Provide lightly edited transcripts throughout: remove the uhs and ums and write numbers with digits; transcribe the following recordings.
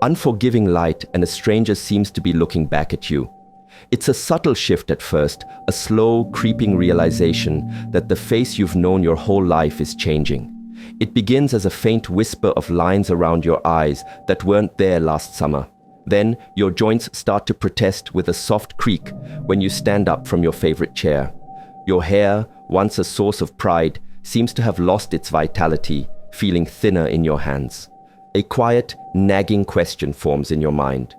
unforgiving light, and a stranger seems to be looking back at you. It's a subtle shift at first, a slow, creeping realization that the face you've known your whole life is changing. It begins as a faint whisper of lines around your eyes that weren't there last summer. Then, your joints start to protest with a soft creak when you stand up from your favorite chair. Your hair, once a source of pride, seems to have lost its vitality, feeling thinner in your hands. A quiet, nagging question forms in your mind.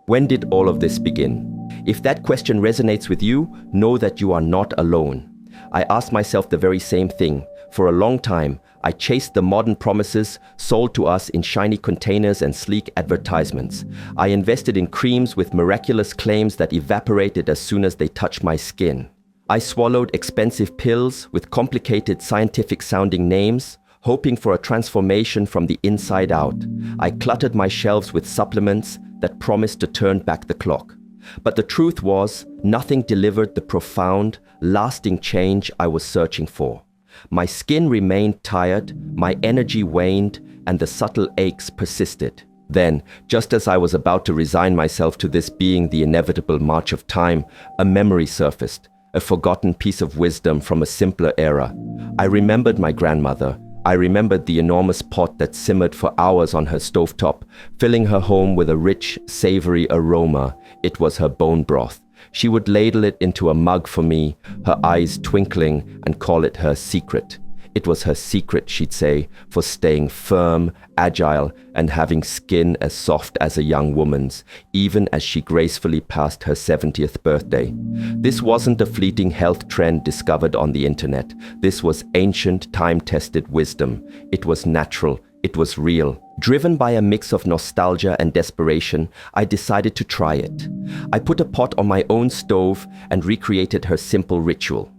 When did all of this begin? If that question resonates with you, know that you are not alone. I asked myself the very same thing. For a long time, I chased the modern promises sold to us in shiny containers and sleek advertisements. I invested in creams with miraculous claims that evaporated as soon as they touched my skin. I swallowed expensive pills with complicated scientific-sounding names, hoping for a transformation from the inside out. I cluttered my shelves with supplements that promised to turn back the clock. But the truth was, nothing delivered the profound, lasting change I was searching for. My skin remained tired, my energy waned, and the subtle aches persisted. Then, just as I was about to resign myself to this being the inevitable march of time, a memory surfaced, a forgotten piece of wisdom from a simpler era. I remembered my grandmother. I remembered the enormous pot that simmered for hours on her stovetop, filling her home with a rich, savory aroma. It was her bone broth. She would ladle it into a mug for me, her eyes twinkling, and call it her secret. It was her secret, she'd say, for staying firm, agile, and having skin as soft as a young woman's, even as she gracefully passed her 70th birthday. This wasn't a fleeting health trend discovered on the internet. This was ancient, time-tested wisdom. It was natural. It was real. Driven by a mix of nostalgia and desperation, I decided to try it. I put a pot on my own stove and recreated her simple ritual.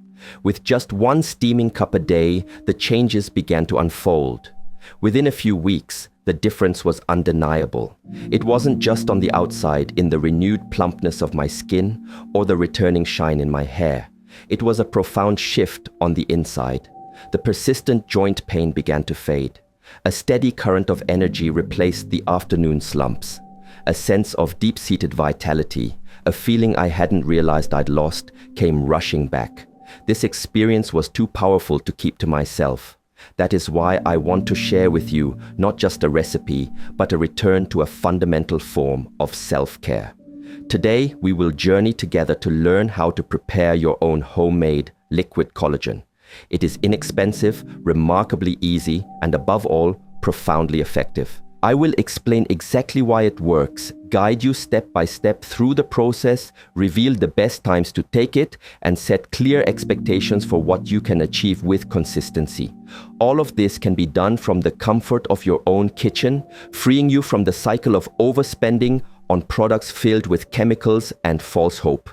With just one steaming cup a day, the changes began to unfold. Within a few weeks, the difference was undeniable. It wasn't just on the outside, in the renewed plumpness of my skin or the returning shine in my hair. It was a profound shift on the inside. The persistent joint pain began to fade. A steady current of energy replaced the afternoon slumps. A sense of deep-seated vitality, a feeling I hadn't realized I'd lost, came rushing back. This experience was too powerful to keep to myself. That is why I want to share with you not just a recipe, but a return to a fundamental form of self-care. Today, we will journey together to learn how to prepare your own homemade liquid collagen. It is inexpensive, remarkably easy, and above all, profoundly effective. I will explain exactly why it works, guide you step by step through the process, reveal the best times to take it, and set clear expectations for what you can achieve with consistency. All of this can be done from the comfort of your own kitchen, freeing you from the cycle of overspending on products filled with chemicals and false hope.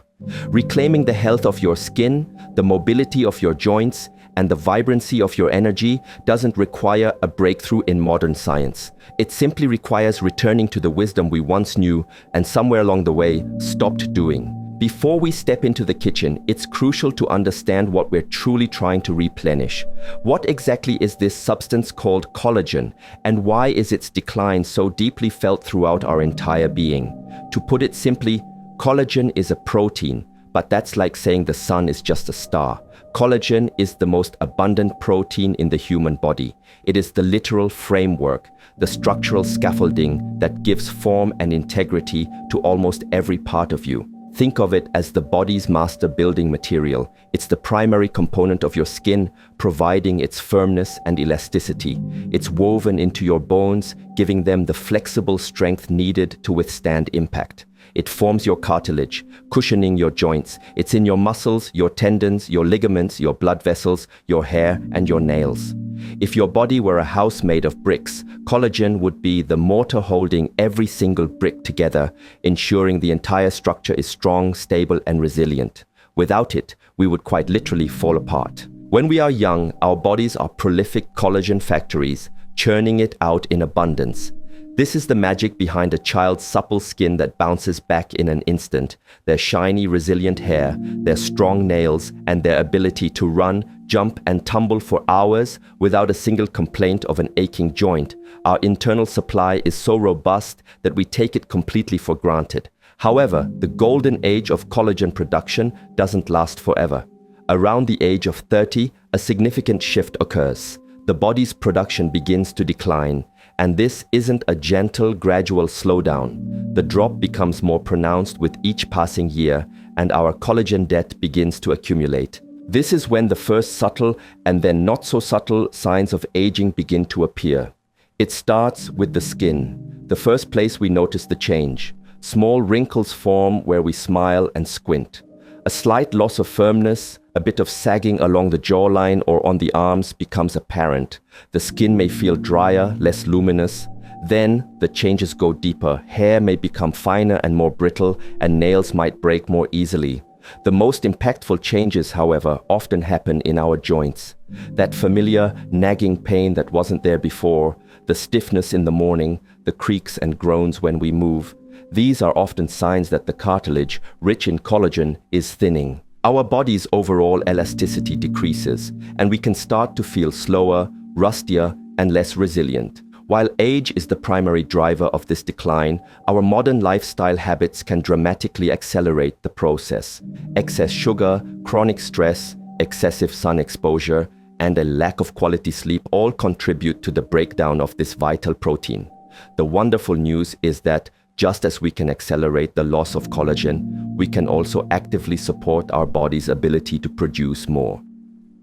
Reclaiming the health of your skin, the mobility of your joints, and the vibrancy of your energy doesn't require a breakthrough in modern science. It simply requires returning to the wisdom we once knew and somewhere along the way stopped doing. Before we step into the kitchen, it's crucial to understand what we're truly trying to replenish. What exactly is this substance called collagen, and why is its decline so deeply felt throughout our entire being? To put it simply, collagen is a protein, but that's like saying the sun is just a star. Collagen is the most abundant protein in the human body. It is the literal framework, the structural scaffolding that gives form and integrity to almost every part of you. Think of it as the body's master building material. It's the primary component of your skin, providing its firmness and elasticity. It's woven into your bones, giving them the flexible strength needed to withstand impact. It forms your cartilage, cushioning your joints. It's in your muscles, your tendons, your ligaments, your blood vessels, your hair, and your nails. If your body were a house made of bricks, collagen would be the mortar holding every single brick together, ensuring the entire structure is strong, stable, and resilient. Without it, we would quite literally fall apart. When we are young, our bodies are prolific collagen factories, churning it out in abundance. This is the magic behind a child's supple skin that bounces back in an instant, their shiny, resilient hair, their strong nails, and their ability to run, jump, and tumble for hours without a single complaint of an aching joint. Our internal supply is so robust that we take it completely for granted. However, the golden age of collagen production doesn't last forever. Around the age of 30, a significant shift occurs. The body's production begins to decline. And this isn't a gentle, gradual slowdown. The drop becomes more pronounced with each passing year, and our collagen debt begins to accumulate. This is when the first subtle and then not so subtle signs of aging begin to appear. It starts with the skin, the first place we notice the change. Small wrinkles form where we smile and squint. A slight loss of firmness, a bit of sagging along the jawline or on the arms becomes apparent. The skin may feel drier, less luminous. Then the changes go deeper. Hair may become finer and more brittle, and nails might break more easily. The most impactful changes, however, often happen in our joints. That familiar, nagging pain that wasn't there before, the stiffness in the morning, the creaks and groans when we move. These are often signs that the cartilage, rich in collagen, is thinning. Our body's overall elasticity decreases, and we can start to feel slower, rustier, and less resilient. While age is the primary driver of this decline, our modern lifestyle habits can dramatically accelerate the process. Excess sugar, chronic stress, excessive sun exposure, and a lack of quality sleep all contribute to the breakdown of this vital protein. The wonderful news is that just as we can accelerate the loss of collagen, we can also actively support our body's ability to produce more.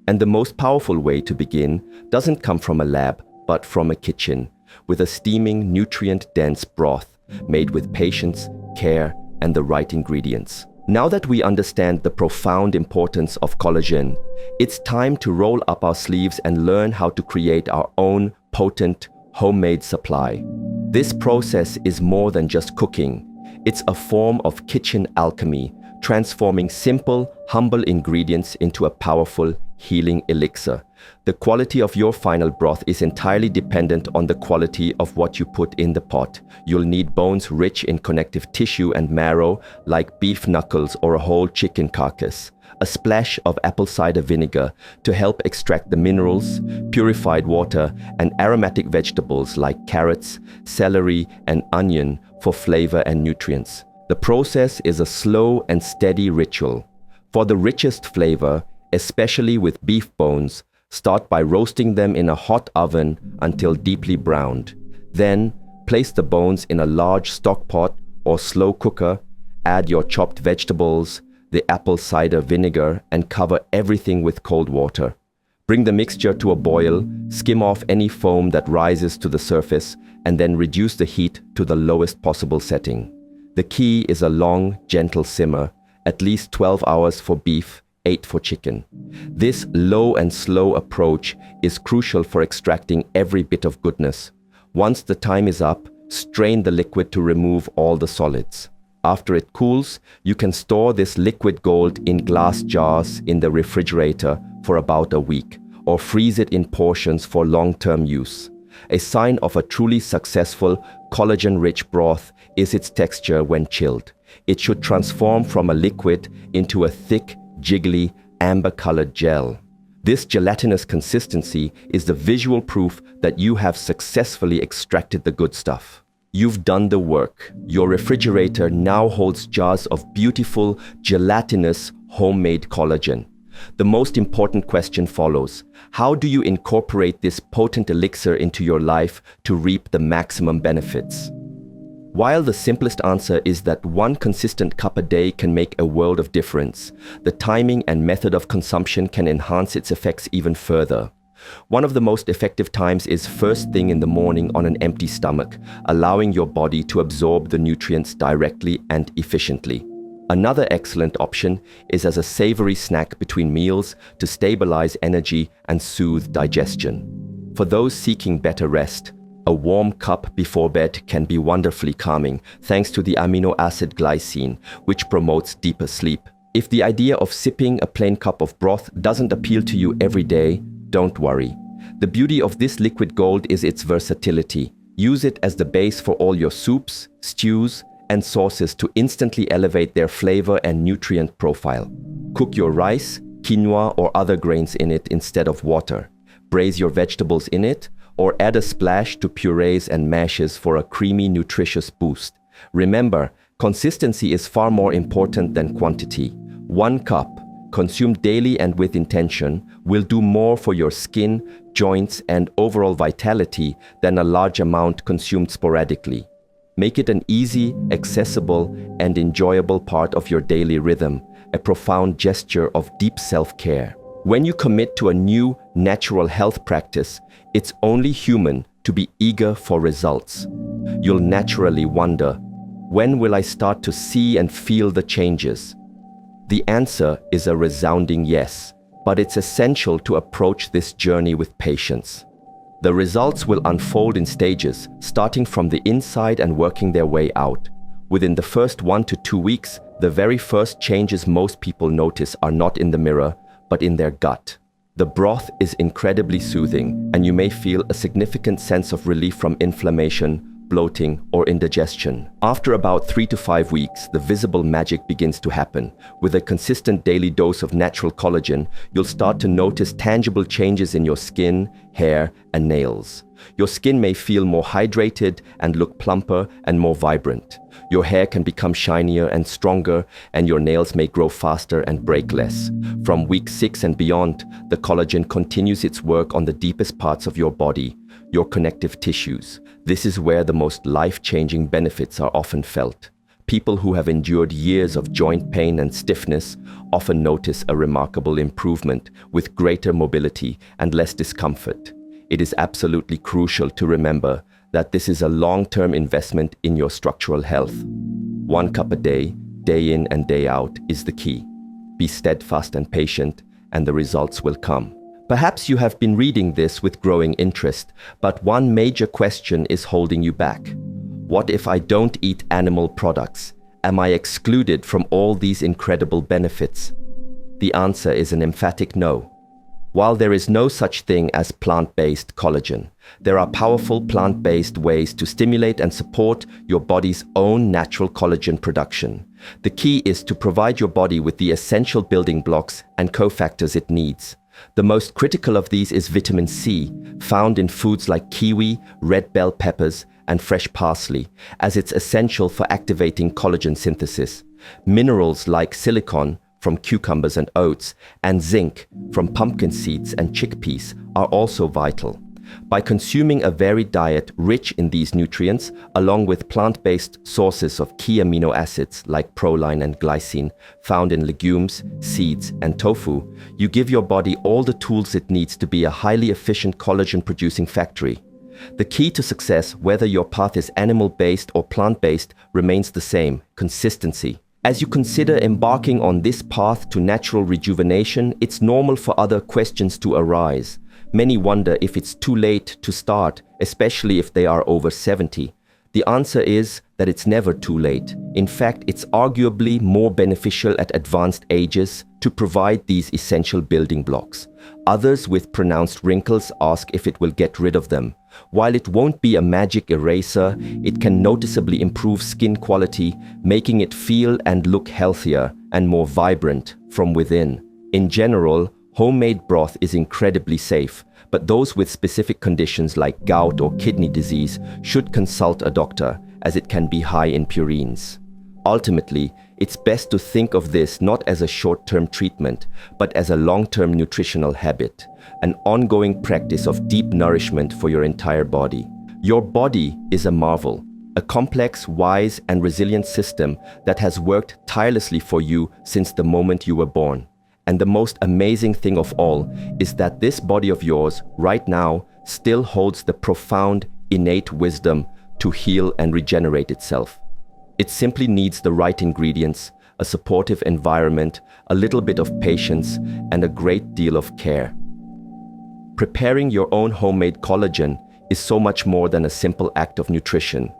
And the most powerful way to begin doesn't come from a lab, but from a kitchen, with a steaming, nutrient-dense broth made with patience, care, and the right ingredients. Now that we understand the profound importance of collagen, it's time to roll up our sleeves and learn how to create our own potent, homemade supply. This process is more than just cooking. It's a form of kitchen alchemy, transforming simple, humble ingredients into a powerful, healing elixir. The quality of your final broth is entirely dependent on the quality of what you put in the pot. You'll need bones rich in connective tissue and marrow, like beef knuckles or a whole chicken carcass. A splash of apple cider vinegar to help extract the minerals, purified water, and aromatic vegetables like carrots, celery, and onion for flavor and nutrients. The process is a slow and steady ritual. For the richest flavor, especially with beef bones, start by roasting them in a hot oven until deeply browned. Then, place the bones in a large stock pot or slow cooker, add your chopped vegetables, the apple cider vinegar, and cover everything with cold water. Bring the mixture to a boil, skim off any foam that rises to the surface, and then reduce the heat to the lowest possible setting. The key is a long, gentle simmer, at least 12 hours for beef, 8 for chicken. This low and slow approach is crucial for extracting every bit of goodness. Once the time is up, strain the liquid to remove all the solids. After it cools, you can store this liquid gold in glass jars in the refrigerator for about a week, or freeze it in portions for long-term use. A sign of a truly successful, collagen-rich broth is its texture when chilled. It should transform from a liquid into a thick, jiggly, amber-colored gel. This gelatinous consistency is the visual proof that you have successfully extracted the good stuff. You've done the work. Your refrigerator now holds jars of beautiful, gelatinous, homemade collagen. The most important question follows. How do you incorporate this potent elixir into your life to reap the maximum benefits? While the simplest answer is that one consistent cup a day can make a world of difference, the timing and method of consumption can enhance its effects even further. One of the most effective times is first thing in the morning on an empty stomach, allowing your body to absorb the nutrients directly and efficiently. Another excellent option is as a savory snack between meals to stabilize energy and soothe digestion. For those seeking better rest, a warm cup before bed can be wonderfully calming thanks to the amino acid glycine, which promotes deeper sleep. If the idea of sipping a plain cup of broth doesn't appeal to you every day, don't worry. The beauty of this liquid gold is its versatility. Use it as the base for all your soups, stews, and sauces to instantly elevate their flavor and nutrient profile. Cook your rice, quinoa, or other grains in it instead of water. Braise your vegetables in it, or add a splash to purees and mashes for a creamy, nutritious boost. Remember, consistency is far more important than quantity. 1 cup, consumed daily and with intention, will do more for your skin, joints, and overall vitality than a large amount consumed sporadically. Make it an easy, accessible, and enjoyable part of your daily rhythm, a profound gesture of deep self-care. When you commit to a new, natural health practice, it's only human to be eager for results. You'll naturally wonder, when will I start to see and feel the changes? The answer is a resounding yes, but it's essential to approach this journey with patience. The results will unfold in stages, starting from the inside and working their way out. Within the first 1 to 2 weeks, the very first changes most people notice are not in the mirror, but in their gut. The broth is incredibly soothing, and you may feel a significant sense of relief from inflammation, bloating, or indigestion. After about 3 to 5 weeks, the visible magic begins to happen. With a consistent daily dose of natural collagen, you'll start to notice tangible changes in your skin, hair, and nails. Your skin may feel more hydrated and look plumper and more vibrant. Your hair can become shinier and stronger, and your nails may grow faster and break less. From week 6 and beyond, the collagen continues its work on the deepest parts of your body, your connective tissues. This is where the most life-changing benefits are often felt. People who have endured years of joint pain and stiffness often notice a remarkable improvement with greater mobility and less discomfort. It is absolutely crucial to remember that this is a long-term investment in your structural health. 1 cup a day, day in and day out, is the key. Be steadfast and patient, and the results will come. Perhaps you have been reading this with growing interest, but one major question is holding you back. What if I don't eat animal products? Am I excluded from all these incredible benefits? The answer is an emphatic no. While there is no such thing as plant-based collagen, there are powerful plant-based ways to stimulate and support your body's own natural collagen production. The key is to provide your body with the essential building blocks and cofactors it needs. The most critical of these is vitamin C, found in foods like kiwi, red bell peppers, and fresh parsley, as it's essential for activating collagen synthesis. Minerals like silicon from cucumbers and oats, and zinc from pumpkin seeds and chickpeas are also vital. By consuming a varied diet rich in these nutrients, along with plant-based sources of key amino acids like proline and glycine found in legumes, seeds, and tofu, you give your body all the tools it needs to be a highly efficient collagen-producing factory. The key to success, whether your path is animal-based or plant-based, remains the same: consistency. As you consider embarking on this path to natural rejuvenation, it's normal for other questions to arise. Many wonder if it's too late to start, especially if they are over 70. The answer is that it's never too late. In fact, it's arguably more beneficial at advanced ages to provide these essential building blocks. Others with pronounced wrinkles ask if it will get rid of them. While it won't be a magic eraser, it can noticeably improve skin quality, making it feel and look healthier and more vibrant from within. In general, homemade broth is incredibly safe, but those with specific conditions like gout or kidney disease should consult a doctor, as it can be high in purines. Ultimately, it's best to think of this not as a short-term treatment, but as a long-term nutritional habit, an ongoing practice of deep nourishment for your entire body. Your body is a marvel, a complex, wise, and resilient system that has worked tirelessly for you since the moment you were born. And the most amazing thing of all is that this body of yours, right now, still holds the profound, innate wisdom to heal and regenerate itself. It simply needs the right ingredients, a supportive environment, a little bit of patience, and a great deal of care. Preparing your own homemade collagen is so much more than a simple act of nutrition.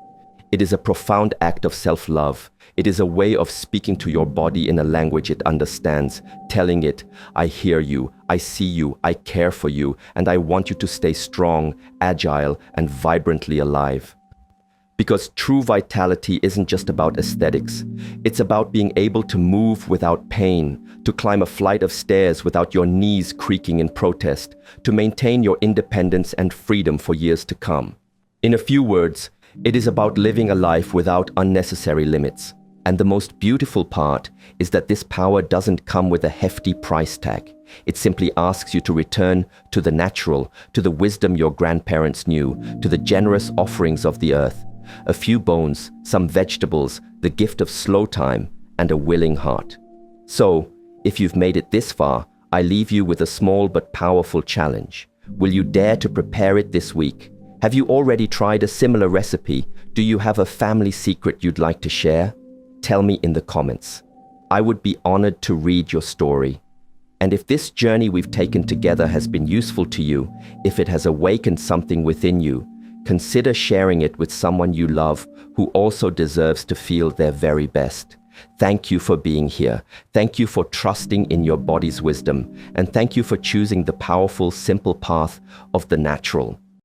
It is a profound act of self-love. It is a way of speaking to your body in a language it understands, telling it, I hear you, I see you, I care for you, and I want you to stay strong, agile, and vibrantly alive. Because true vitality isn't just about aesthetics. It's about being able to move without pain, to climb a flight of stairs without your knees creaking in protest, to maintain your independence and freedom for years to come. In a few words, it is about living a life without unnecessary limits. And the most beautiful part is that this power doesn't come with a hefty price tag. It simply asks you to return to the natural, to the wisdom your grandparents knew, to the generous offerings of the earth. A few bones, some vegetables, the gift of slow time, and a willing heart. So, if you've made it this far, I leave you with a small but powerful challenge. Will you dare to prepare it this week? Have you already tried a similar recipe? Do you have a family secret you'd like to share? Tell me in the comments. I would be honored to read your story. And if this journey we've taken together has been useful to you, if it has awakened something within you, consider sharing it with someone you love who also deserves to feel their very best. Thank you for being here. Thank you for trusting in your body's wisdom. And thank you for choosing the powerful, simple path of the natural.